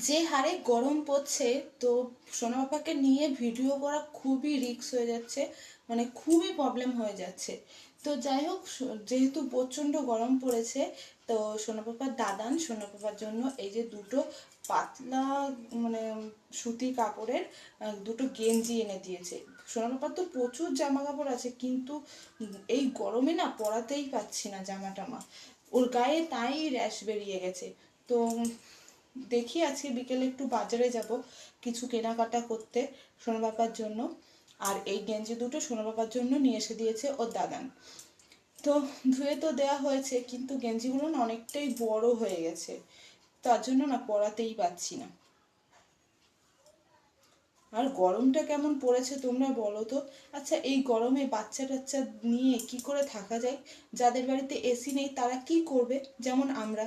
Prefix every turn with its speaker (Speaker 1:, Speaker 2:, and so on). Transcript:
Speaker 1: যে হারে গরম পড়ছে, তো সোনা পাপাকে নিয়ে ভিডিও করা খুবই রিস্ক হয়ে যাচ্ছে, মানে খুবই প্রবলেম হয়ে যাচ্ছে। তো যাই হোক, যেহেতু প্রচণ্ড গরম পড়েছে, তো সোনা পাপার দাদান সোনা পাপার জন্য এই যে দুটো পাতলা, মানে সুতির কাপড়ের দুটো গেঞ্জি এনে দিয়েছে। সোনা পাপার তো প্রচুর জামা কাপড় আছে, কিন্তু এই গরমে না পরাতেই পাচ্ছি না জামা টামা, ওর গায়ে তাই র্যাশ বেরিয়ে গেছে। তো দেখি আজকে বিকেলে একটু বাজারে যাব কিছু কেনাকাটা করতে সোনা বাবার জন্য। আর এই গেঞ্জি দুটো সোনা বাবার জন্য নিয়ে এসে দিয়েছে ওর দাদান। তো ধুয়ে তো দেওয়া হয়েছে, কিন্তু গেঞ্জিগুলো না অনেকটাই বড় হয়ে গেছে, তার জন্য না পরাতেই পারছি না। আর গরমটা কেমন পড়েছে তোমরা বলো তো। আচ্ছা, এই গরমে বাচ্চা টাচ্চা নিয়ে কি করে থাকা যায়? যাদের বাড়িতে এসি নেই তারা কি করবে, যেমন আমরা।